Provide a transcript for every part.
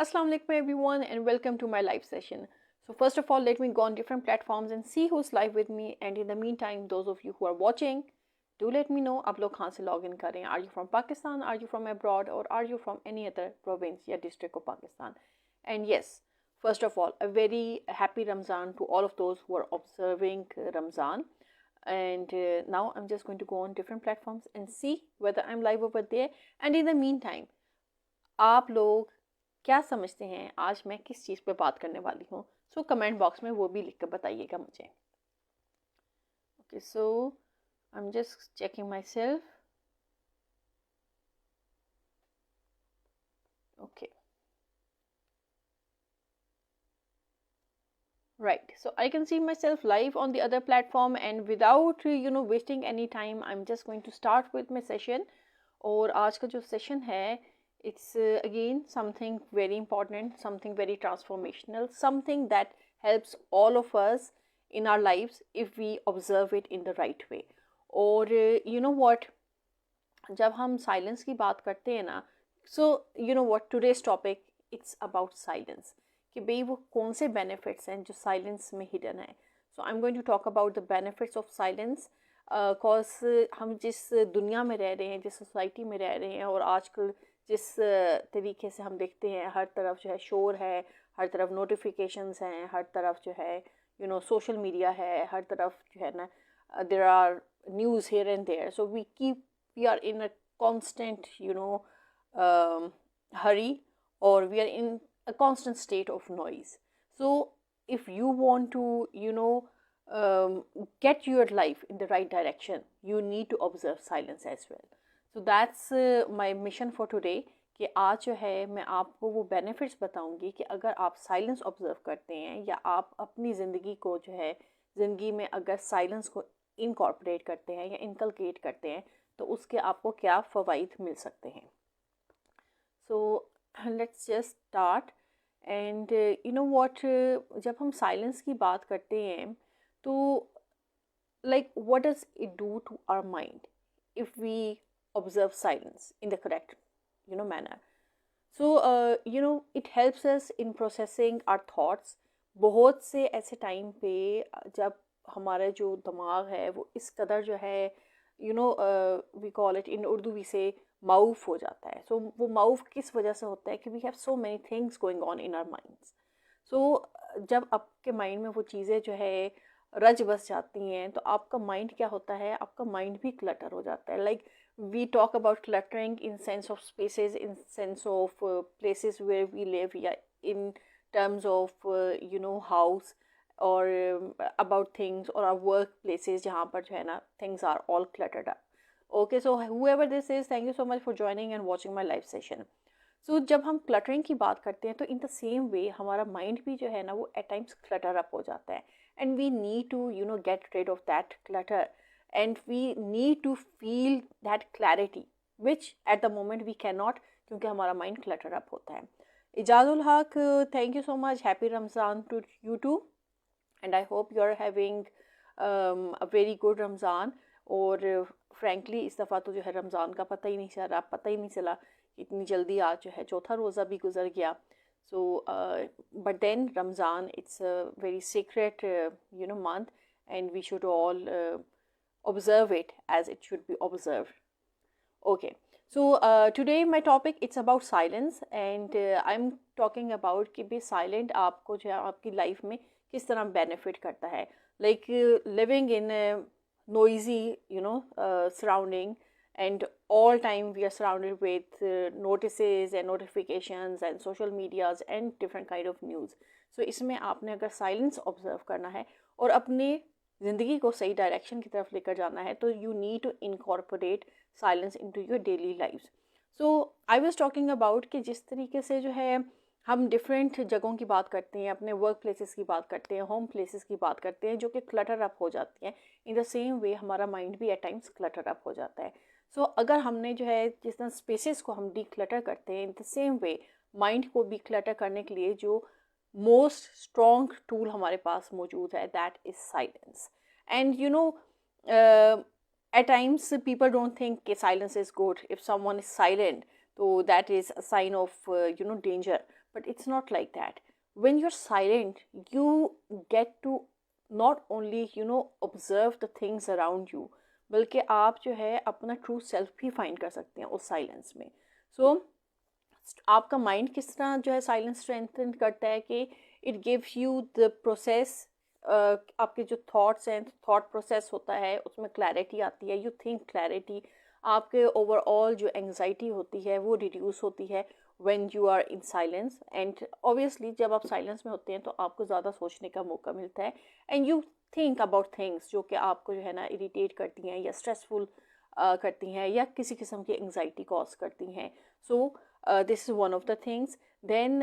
Assalamu alaikum everyone and welcome to my live session. So first of all, let me go on different platforms and see who's live with me, and in the meantime those of you who are watching, do let me know आप लोग कहाँ से log in कर रहे हैं. Are you from Pakistan, are you from abroad, or are you from any other province या district of Pakistan? And yes, first of all, a very happy Ramzan to all of those who are observing Ramzan. And now I'm just going to go on different platforms and see whether I'm live over there. And in the meantime, आप लोग क्या समझते हैं आज मैं किस चीज़ पे बात करने वाली हूँ. सो कमेंट बॉक्स में वो भी लिख कर बताइएगा मुझे. Okay, so I am just checking my self. Okay, right, so I can see myself live on the other platform, and without wasting any time, I'm just going to start with my session. और आज का जो session है, it's again something very important, something very transformational, something that helps all of us in our lives if we observe it in the right way. और you know what, जब हम silence की बात करते हैं ना, so you know what, today's topic it's about silence, कि भाई वो कौन से बेनिफिट्स हैं जो साइलेंस में हिडन है. So I am going to talk about the benefits of silence. Cause हम जिस दुनिया में रह रहे हैं, जिस सोसाइटी में रह रहे हैं, और आजकल जिस तरीके से हम देखते हैं, हर तरफ जो है शोर है, हर तरफ नोटिफिकेशंस हैं, हर तरफ जो है सोशल मीडिया है, हर तरफ जो है ना there are news here and there. So we are in a constant hurry, or we are in a constant state of noise. So if you want to get your life in the right direction, you need to observe silence as well. So that's my mission for today, कि आज जो है मैं आपको वो benefits बताऊंगी कि अगर आप साइलेंस ऑब्जर्व करते हैं, या आप अपनी ज़िंदगी को जो है ज़िंदगी में अगर साइलेंस को इनकॉर्पोरेट करते हैं या इनकलकेट करते हैं, तो उसके आपको क्या फ़वाइद मिल सकते हैं. So let's just start. And you know what, जब हम साइलेंस की बात करते हैं तो like what does it do to our mind if we observe silence in the correct manner. So it helps us in processing our thoughts. बहुत से ऐसे टाइम पे जब हमारा जो दिमाग है वो इस कदर जो है we call it in Urdu we say माउफ हो जाता है. सो वो माउफ किस वजह से होता है कि we have so many things going on in our minds. So जब आपके माइंड में वो चीज़ें जो है रच बस जाती हैं, तो आपका माइंड क्या होता है, आपका माइंड भी क्लटर हो जाता है. Like we talk about cluttering in sense of spaces, in sense of places where we live, या in terms of house, or about things, or our workplaces जहाँ पर जो है ना things are all cluttered up. Okay, so whoever this is, thank you so much for joining and watching my live session. So जब हम cluttering की बात करते हैं, तो in the same way हमारा mind भी जो है ना वो at times clutter up हो जाता है, and we need to get rid of that clutter, and we need to feel that clarity which at the moment we cannot, क्योंकि हमारा mind clutter up होता है. इजाज़ुल हक, thank you so much, happy Ramzan to you too. And I hope you are having a very good Ramzan. और frankly इस दफ़ा तो जो है रमज़ान का पता ही नहीं चला इतनी जल्दी आज जो है चौथा रोज़ा भी गुजर गया. So but then Ramzan, it's a very sacred month, and we should all observe it as it should be observed. Okay, so today my topic, it's about silence, and I'm talking about कि भी silent आपको जो है आपकी life में किस तरह benefit करता है. Like living in noisy surrounding, and all time we are surrounded with notices and notifications and social medias and different kind of news. So इसमें आपने अगर साइलेंस ऑब्जर्व करना है और अपने ज़िंदगी को सही डायरेक्शन की तरफ लेकर जाना है, तो you need to incorporate silence into your daily lifes. So I was talking about कि जिस तरीके से जो है हम डिफरेंट जगहों की बात करते हैं, अपने वर्क प्लेसेस की बात करते हैं, होम प्लेसेस की बात करते हैं, जो कि क्लटर अप हो जाती हैं. इन द सेम वे हमारा माइंड भी एट टाइम्स क्लटर अप हो जाता है. सो अगर हमने जो है जिस तरह स्पेसेस को हम डी क्लटर करते हैं, in the same way mind को भी क्लटर करने के लिए जो मोस्ट स्ट्रॉन्ग टूल हमारे पास मौजूद है, that is silence. And at times people don't think कि silence is good. if someone is silent, तो that is a sign of danger, but it's not like that. When you're silent, you get to not only observe the things around you, बल्कि आप जो है अपना true self भी find कर सकते हैं उस साइलेंस में. सो आपका माइंड किस तरह जो है साइलेंस स्ट्रेंथन करता है कि it gives you the process, आपके जो थॉट्स हैं, थॉट प्रोसेस होता है उसमें क्लैरिटी आती है, यू थिंक क्लैरिटी, आपके ओवरऑल जो एंग्जाइटी होती है वो रिड्यूस होती है when you are in silence. And obviously जब आप साइलेंस में होते हैं तो आपको ज़्यादा सोचने का मौका मिलता है, and you think about things जो कि आपको जो है ना इरिटेट करती हैं या स्ट्रेसफुल करती हैं या किसी किस्म की एंग्जाइटी कॉज करती हैं. सो this is one of the things. Then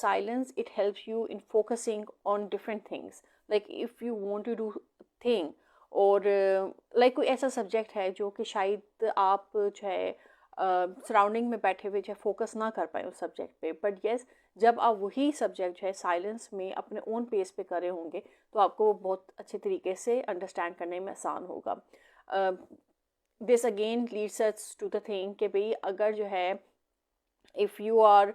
silence, it helps you in focusing on different things. Like if you want to do thing, और like कोई ऐसा सब्जेक्ट है जो कि शायद आप जो है सराउंडिंग में बैठे हुए जो है फोकस ना कर पाए उस सब्जेक्ट पे, बट येस जब आप वही सब्जेक्ट जो है साइलेंस में अपने ओन पेस पे करे होंगे तो आपको वो बहुत अच्छे तरीके से अंडरस्टैंड करने में आसान होगा. This again leads us to the thing कि भाई अगर जो है if you are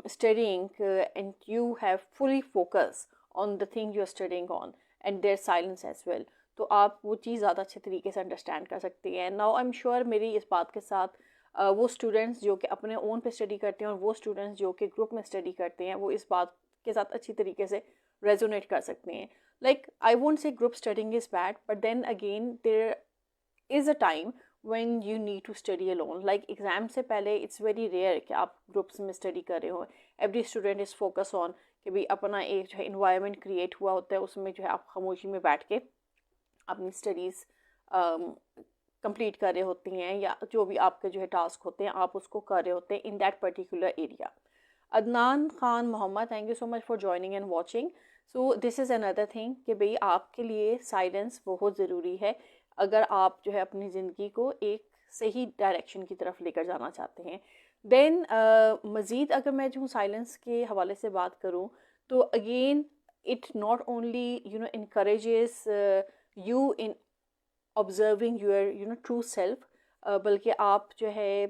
studying and you have fully focus on the thing you are studying on and there's silence as well, तो आप वो चीज़ ज़्यादा अच्छे तरीके से अंडरस्टैंड कर सकती हैं. नाउ आई एम श्योर मेरी इस बात के साथ वो स्टूडेंट्स जो कि अपने ओन पे स्टडी करते हैं और वो स्टूडेंट्स जो कि ग्रुप में स्टडी करते हैं वो इस बात के साथ अच्छी तरीके से रेजोनेट कर सकते हैं. Like I won't say group studying is bad, but then again there is a time when you need to study alone. Like exam से पहले it's very rare कि आप ग्रुप्स में स्टडी कर रहे हो. Every student is focused on कि भाई अपना एक जो है इन्वायरमेंट क्रिएट हुआ होता है, उसमें जो है आप खामोशी में बैठ के अपनी स्टडीज़ कंप्लीट कर रहे होती हैं या जो भी आपके जो है टास्क होते हैं आप उसको कर रहे होते हैं in that particular area. Adnan Khan Mohammad, thank you so much for joining and watching. So this is another thing कि भाई आपके लिए साइलेंस बहुत ज़रूरी है अगर आप जो है अपनी ज़िंदगी को एक सही डायरेक्शन की तरफ लेकर जाना चाहते हैं. देन मज़ीद अगर मैं जो साइलेंस के हवाले से बात करूँ तो again it not only encourages you in observing your true self, बल्कि आप जो है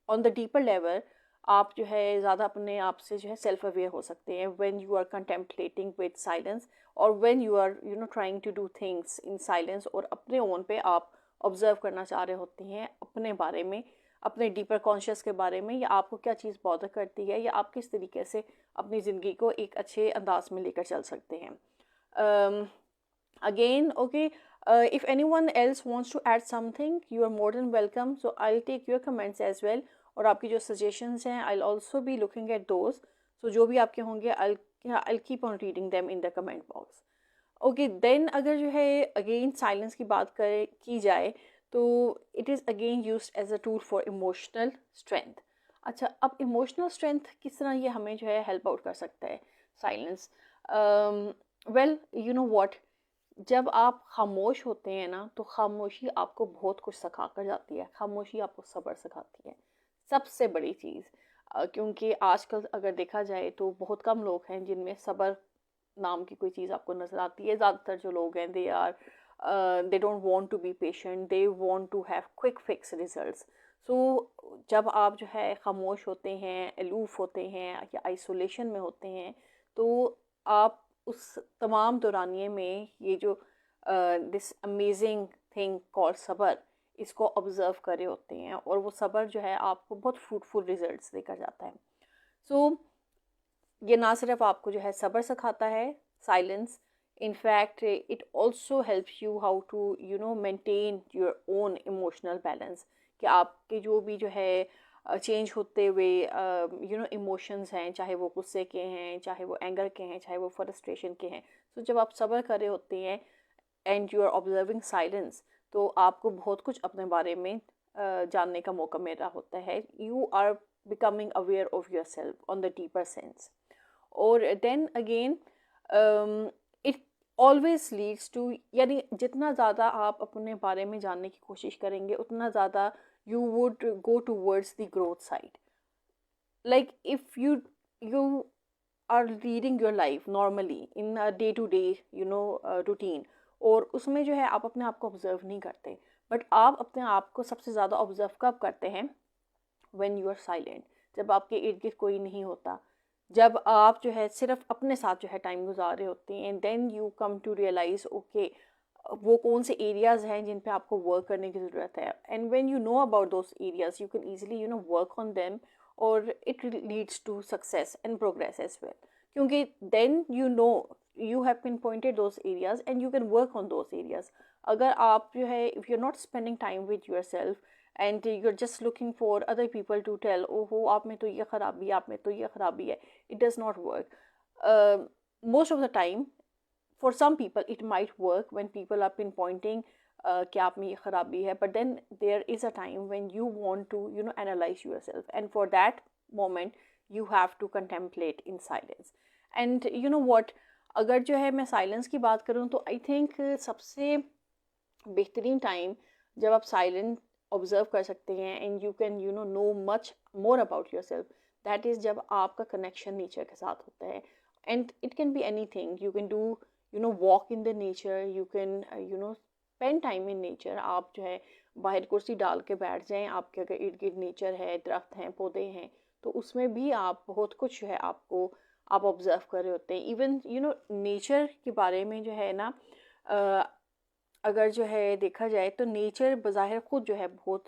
on the deeper level आप जो है ज़्यादा अपने आप से जो है सेल्फ अवेयर हो सकते हैं when you are contemplating with silence और when you are trying to do things in silence. और अपने ओन पे आप ऑब्ज़र्व करना चाह रहे होते हैं अपने बारे में, अपने डीपर कॉन्शियस के बारे में, या आपको क्या चीज़ बॉदर करती है या आप किस तरीके से अपनी ज़िंदगी को एक अच्छे अंदाज में लेकर चल सकते हैं. Again, okay, if anyone else wants to add something, you are more than welcome. So I'll take your comments as well. और आपकी जो suggestions हैं, I'll also be looking at those. So जो भी आपके होंगे, I'll keep on reading them in the comment box. Okay, then अगर जो है again silence की बात की जाए तो it is again used as a tool for emotional strength. अच्छा, अब emotional strength किस तरह ये हमें जो है help out कर सकता है silence? Well, you know what? जब आप खामोश होते हैं ना तो खामोशी आपको बहुत कुछ सिखा कर जाती है. खामोशी आपको सब्र सिखाती है, सबसे बड़ी चीज़. क्योंकि आजकल अगर देखा जाए तो बहुत कम लोग हैं जिनमें सब्र नाम की कोई चीज़ आपको नज़र आती है. ज़्यादातर जो लोग हैं they don't want to be patient, they want to have quick fix results. So जब आप जो है खामोश होते हैं, अलूफ होते हैं या आइसोलेशन में होते हैं तो आप उस तमाम दौरानिए में ये जो दिस अमेजिंग थिंग कॉल्ड सब्र, इसको ऑब्ज़र्व कर रहे होते हैं और वो सब्र जो है आपको बहुत फ्रूटफुल रिजल्ट्स देकर जाता है. सो ये ना सिर्फ आपको जो है सब्र सिखाता है silence, in fact it also helps you how to maintain your own emotional balance. कि आपके जो भी जो है चेंज होते हुए इमोशंस हैं, चाहे वो गुस्से के हैं, चाहे वो एंगर के हैं, चाहे वो फ्रस्ट्रेशन के हैं. सो जब आप सब्र कर रहे होते हैं and you are observing silence तो आपको बहुत कुछ अपने बारे में जानने का मौका मिल रहा होता है. You are becoming aware of your self on the deeper sense. और then again it always leads to, यानी जितना ज़्यादा आप अपने बारे में जानने की कोशिश करेंगे उतना ज़्यादा you would go towards the growth side. Like if you are leading your life normally in a day to day routine और उसमें जो है आप अपने आप को ऑब्जर्व नहीं करते, बट आप अपने आप को सबसे ज़्यादा ऑब्जर्व कब करते हैं? व्हेन यू आर साइलेंट, जब आपके इर्द गिर्द कोई नहीं होता, जब आप जो है सिर्फ अपने साथ जो है टाइम गुजार रहे होते हैं, and then you come to realize okay वो कौन से एरियाज़ हैं जिन पे आपको वर्क करने की ज़रूरत है, and when you know about those areas you can easily work on them, और it leads to success and progress as well, क्योंकि then you have pinpointed those areas and you can work on those areas. अगर आप जो है if you're not spending time with yourself and you're just looking for other people to tell ओहो आप में तो ये ख़राबी है, आप में तो ये ख़राबी है, it does not work. Most of the time for some people it might work when people are pinpointing कि आप में ये ख़राबी है, but then there is a time when you want to analyze yourself, and for that moment you have to contemplate in silence. And you know what, अगर जो है मैं साइलेंस की बात करूँ तो आई थिंक सबसे बेहतरीन टाइम जब आप साइलेंट ऑब्जर्व कर सकते हैं and you can know much more about your self, that is जब आपका कनेक्शन नेचर के साथ होता है. And it can be any thing, you can do walk in the nature, you can spend time in nature. आप जो है बाहर कुर्सी डाल के बैठ जाएं, आपके अगर इर्द गिर्द नेचर है, दरख्त हैं, पौधे हैं, तो उसमें भी आप बहुत कुछ जो है आप ऑब्ज़र्व कर रहे होते हैं. इवन नेचर के बारे में जो है ना, अगर जो है देखा जाए तो नेचर बज़ाहिर ख़ुद जो है बहुत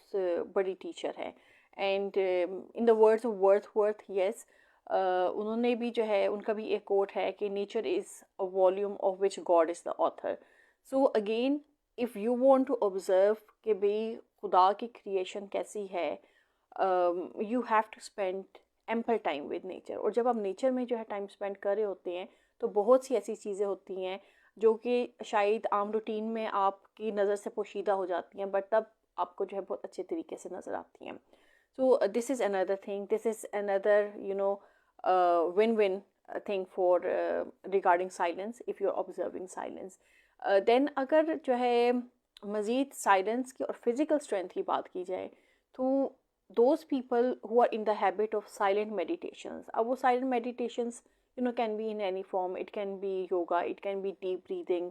बड़ी टीचर है. And in the words of worth yes, उन्होंने भी जो है, उनका भी एक कोट है कि nature is a volume of which God is the author. So again if you want to observe कि भाई खुदा की क्रिएशन कैसी है, you have to spend ample time with nature. और जब आप नेचर में जो है टाइम स्पेंड कर रहे होते हैं तो बहुत सी ऐसी चीज़ें होती हैं जो कि शायद आम रूटीन में आपकी नज़र से पोशीदा हो जाती हैं, बट तब आपको जो है बहुत अच्छे तरीके से नज़र आती हैं. So this is another thing, this is another win win thing for regarding silence if you are observing silence. Then अगर जो है मज़ीद साइलेंस की और फिज़िकल स्ट्रेंथ की बात की जाए तो those people who are in the habit of silent meditations, वो silent meditations can be in any form. It can be yoga, it can be deep breathing.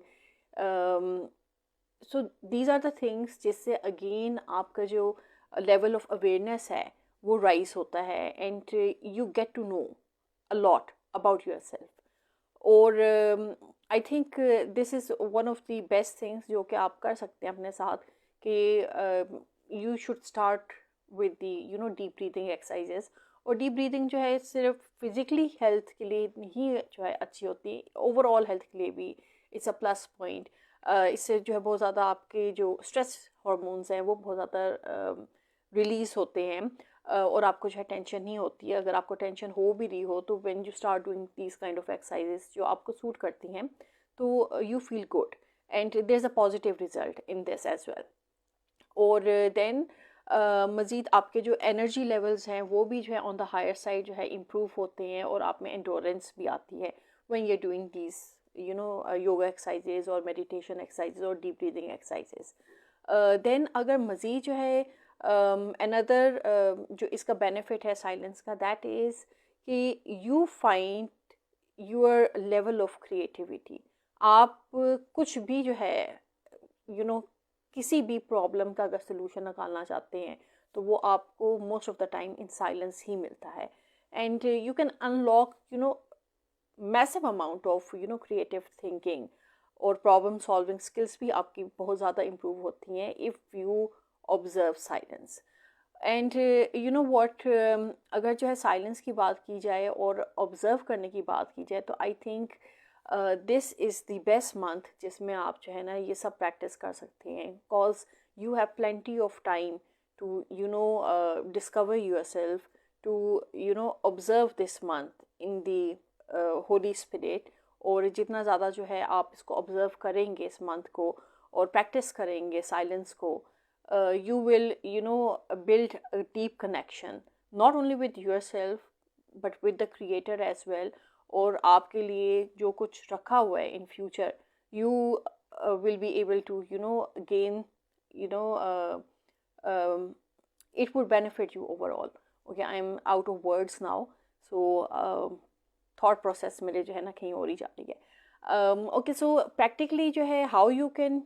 So these are the things जिससे again आपका जो level of awareness है वो rise होता है, and you get to know a lot about yourself. और I think this is one of the best things जो कि आप कर सकते हैं अपने साथ, कि you should start with the deep breathing exercises. और डीप ब्रीदिंग जो है सिर्फ फिज़िकली हेल्थ के लिए ही जो है अच्छी होती है, ओवरऑल हेल्थ के लिए भी इट्स अ प्लस पॉइंट. इससे जो है बहुत ज़्यादा आपके जो स्ट्रेस हार्मोन्स हैं वो बहुत ज़्यादा रिलीज़ होते हैं, और आपको जो है टेंशन नहीं होती है. अगर आपको टेंशन हो भी रही हो तो when you start doing these kind of exercises जो आपको सूट करती हैं तो you feel good and there is a positive result in this as well. और देन मज़ीद आपके जो एनर्जी लेवल्स हैं वो भी जो है ऑन द हायर साइड जो है इम्प्रूव होते हैं, और आप में एंडोरेंस भी आती है when you are doing these yoga exercises और मेडिटेशन एक्सरसाइजेज और डीप ब्रीदिंग एक्सरसाइजेज. देन अगर मज़ीद जो है अनदर जो इसका बेनिफिट है साइलेंस का, दैट इज़ कि you find your level of creativity. आप कुछ भी जो है किसी भी प्रॉब्लम का अगर सोल्यूशन निकालना चाहते हैं तो वो आपको most of the time in silence ही मिलता है. And you can unlock massive amount of creative thinking, और प्रॉब्लम सॉल्विंग स्किल्स भी आपकी बहुत ज़्यादा इम्प्रूव होती हैं if you observe silence. And what, अगर जो है साइलेंस की बात की जाए और ऑब्ज़र्व करने की बात की जाए तो I think this is the best month जिसमें आप जो है ना ये सब प्रैक्टिस कर सकते हैं, because you have plenty of time to discover your self, to observe this month in the holy spirit. और जितना ज़्यादा जो है आप इसको ऑब्ज़र्व करेंगे इस मंथ को और प्रैक्टिस करेंगे साइलेंस को, you will build a deep connection not only with yourself but with the creator as well. और आपके लिए जो कुछ रखा हुआ है in future you will be able to gain it would benefit you overall. Okay, I am out of words now, so thought process मेरे जो है ना कहीं और ही जा रही है. Okay, so practically जो है how you can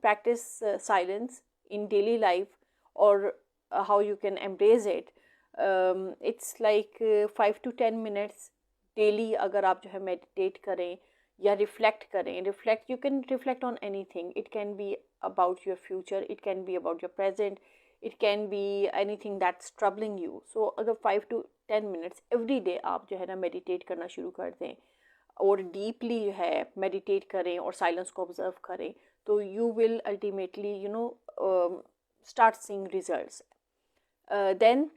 practice silence in daily life, or how you can embrace it. It's like 5 to 10 minutes daily अगर आप जो है मेडिटेट करें या रिफ्लेक्ट करें. Reflect, you can reflect on anything. It can be about your future, it can be about your present, it can be any thing that's troubling you. So अगर 5 to 10 minutes every day आप जो है ना meditate करना शुरू कर दें और डीपली जो है मेडिटेट करें और साइलेंस को ऑब्जर्व करें, तो you will ultimately start seeing results. Then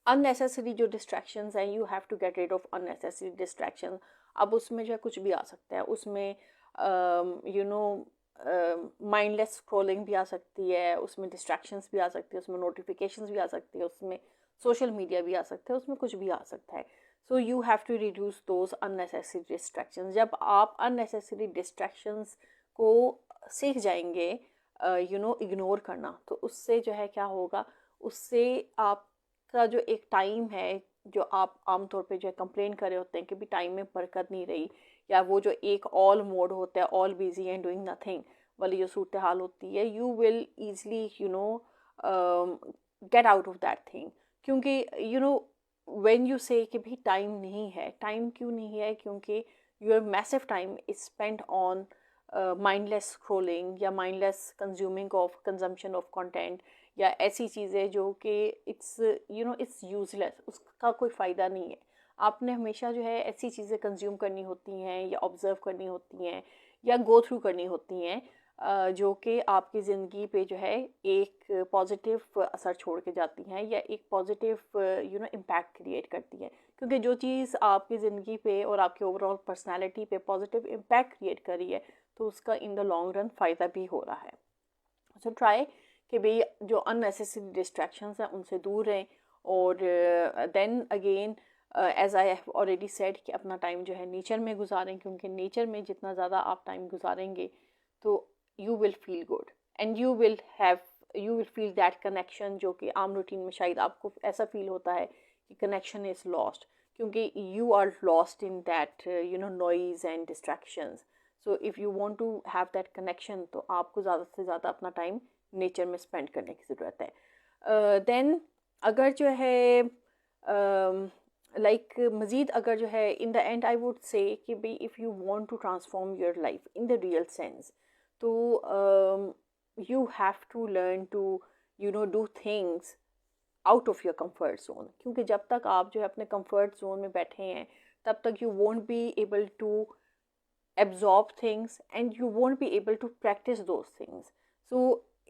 unnecessary जो डिस्ट्रैक्शंस हैं, you have to get rid of unnecessary distraction. अब उसमें जो है कुछ भी आ सकता है, उसमें माइंडलेस स्क्रॉलिंग भी आ सकती है, उसमें डिस्ट्रैक्शंस भी आ सकती है, उसमें नोटिफिकेशंस भी आ सकती है, उसमें सोशल मीडिया भी आ सकता है, उसमें कुछ भी आ सकता है. So you have to reduce those unnecessary distractions. जब आप अननेसेसरी डिस्ट्रैक्शंस को सीख जाएंगे इग्नोर करना, तो उससे जो है क्या होगा, उससे आपका जो एक टाइम है, जो आप आमतौर पे जो है कंप्लेन कर रहे होते हैं कि भी टाइम में बरकत नहीं रही, या वो जो एक ऑल मोड होता है, all busy and doing nothing वाली जो सूरत हाल होती है, you will easily get out of that thing. क्योंकि व्हेन यू से कि भी टाइम नहीं है, टाइम क्यों नहीं है? क्योंकि your massive time is spent on mindless scrolling या mindless consuming of consumption of content, या ऐसी चीज़ें जो कि इट्स यूजलेस, उसका कोई फ़ायदा नहीं है. आपने हमेशा जो है ऐसी चीज़ें कंज्यूम करनी होती हैं या ऑब्ज़र्व करनी होती हैं या गो थ्रू करनी होती हैं जो कि आपकी ज़िंदगी पे जो है एक पॉजिटिव असर छोड़ के जाती हैं या एक पॉजिटिव इम्पैक्ट क्रिएट करती है. क्योंकि जो चीज़ आपकी ज़िंदगी पे और आपकी ओवरऑल पर्सनैलिटी पे पॉजिटिव इम्पैक्ट क्रिएट कर रही है, तो उसका इन द लॉन्ग रन फ़ायदा भी हो रहा है. सो ट्राई कि भाई जो अननेसेसरी डिस्ट्रैक्शंस हैं उनसे दूर रहें. और then again as I have already said कि अपना टाइम जो है नेचर में गुजारें, क्योंकि नेचर में जितना ज़्यादा आप टाइम गुजारेंगे तो you will feel good and you will feel that connection, जो कि आम रूटीन में शायद आपको ऐसा फील होता है कि कनेक्शन इज़ लॉस्ट, क्योंकि you are lost in that noise and distractions. So if you want to have that connection, तो आपको ज़्यादा से ज़्यादा अपना टाइम नेचर में स्पेंड करने की ज़रूरत है. देन अगर जो है लाइक मज़ीद अगर जो है in the end I would say कि भाई if you want to transform your life in the real sense, तो you have to learn to do things out of your comfort zone. क्योंकि जब तक आप जो है अपने कंफर्ट जोन में बैठे हैं, तब तक you won't be able to absorb things and you won't be able to practice those things. So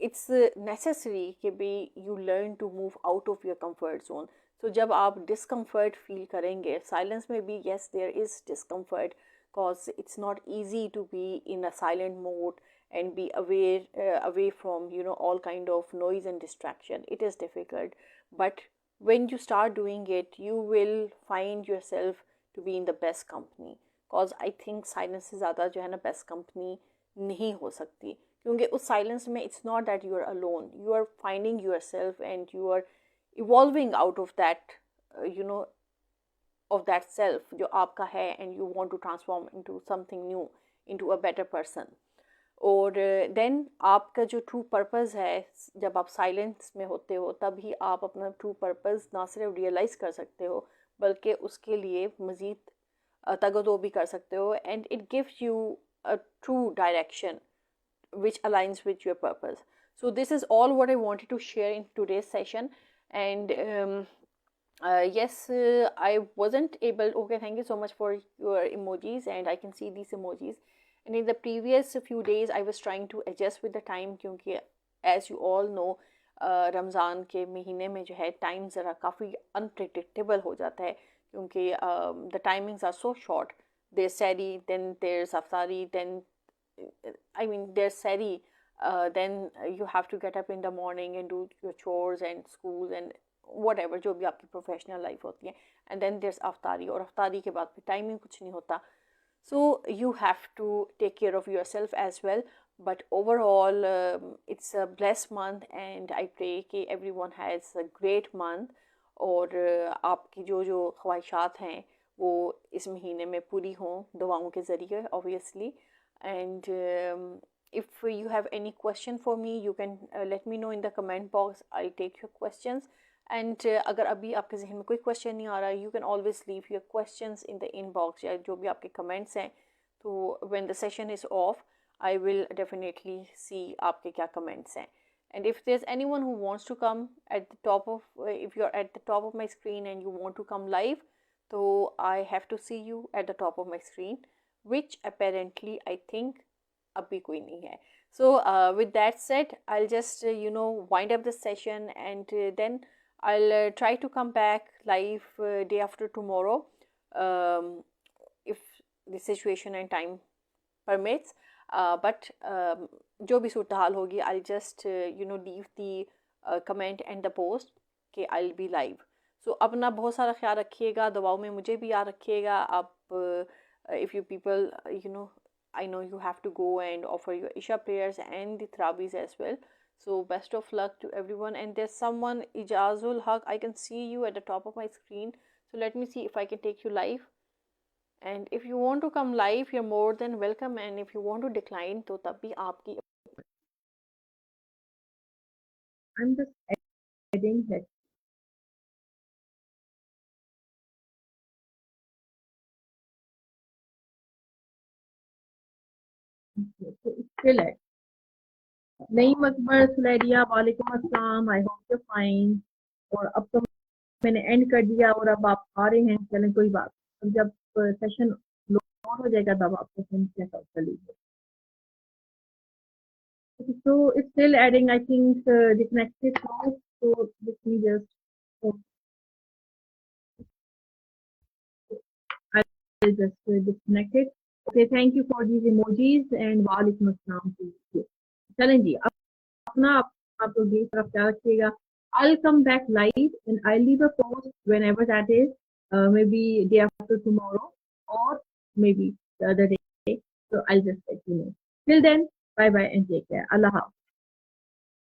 it's necessary कि भी you learn to move out of your comfort zone. So जब आप discomfort feel करेंगे, silence में भी yes there is discomfort, cause it's not easy to be in a silent mode and be away from all kind of noise and distraction. It is difficult, but when you start doing it, you will find yourself to be in the best company. Cause I think silence से ज़्यादा जो है ना best company नहीं हो सकती. क्योंकि उस साइलेंस में it's not that you are alone, you are finding your self and you are evolving out of that of that self जो आपका है, and you want to transform into something new, into a better person. और then आपका जो true purpose है, जब आप silence में होते हो तभी आप अपना ट्रू पर्पज़ ना सिर्फ रियलाइज़ कर सकते हो, बल्कि उसके लिए मज़ीद तगदो भी कर सकते हो. And it gives you a true direction which aligns with your purpose. So this is all what I wanted to share in today's session. And yes, I wasn't able. Okay, thank you so much for your emojis, and I can see these emojis. And in the previous few days I was trying to adjust with the time, क्योंकि as you all know Ramzan के महीने में जो है time ज़रा काफ़ी unpredictable हो जाता है, क्योंकि the timings are so short. There's sehri, then there's aftari, then there's sehri, then you have to get up in the morning and do your chores and schools and whatever जो भी आपकी professional life होती है, and then there's अफ्तारी, और अफ्तारी के बाद फिर timing कुछ नहीं होता. So you have to take care of yourself as well. But overall it's a blessed month, and I pray कि everyone has a great month. और आपकी जो ख्वाहिशात हैं वो इस महीने में पूरी हों दुआओं के ज़रिए obviously. And if you have any question for me, you can let me know in the comment box. I'll take your questions. And अगर अभी आपके जहन में कोई क्वेश्चन नहीं आ रहा, you can always leave your questions in the inbox, या जो भी आपके कमेंट्स हैं, तो when the session is off I will definitely see आपके क्या कमेंट्स हैं. And if there's anyone who wants to come at the top of, if you're at the top of my screen and you want to come live, so I have to see you at the top of my screen, which apparently I think abhi koi nahi hai. So with that said, I'll just wind up the session, and then I'll try to come back live day after tomorrow, um, if the situation and time permits. But जो भी सूरत हाल होगी, I'll just leave the comment and the post कि I'll be live. So अपना बहुत सारा ख्याल रखिएगा, दुआओं में मुझे भी याद रखिएगा. आप if you people I know you have to go and offer your Isha prayers and the Tharabis as well. So best of luck to everyone. And there's someone, Ijazul Haq, I can see you at the top of my screen. So let me see if I can take you live. And if you want to come live, you're more than welcome. And if you want to decline, तो तब भी आपकी. I'm just adding that. So it's still at. Naeem Akbar Sulaidia, वालेकुम अस्सलाम, I hope you're fine. और अब तो मैंने एंड कर दिया और अब आप आ रहे हैं, चलें कोई बात. अब जब सेशन लोड हो जाएगा तब आप सेशन चेकआउट कर लीजिए. So it's still adding, I think, disconnected now. So let me just, I'll just disconnect it. Okay, thank you for these emojis and वालेकुम अस्सलाम to you. चलें जी, अपना आप लोग ये तरफ ख्याल रखिएगा. I'll come back live and I'll leave a post whenever that is, maybe day after tomorrow or maybe the other day. So I'll just let you know. Till then, bye bye and take care. Allah Hafiz.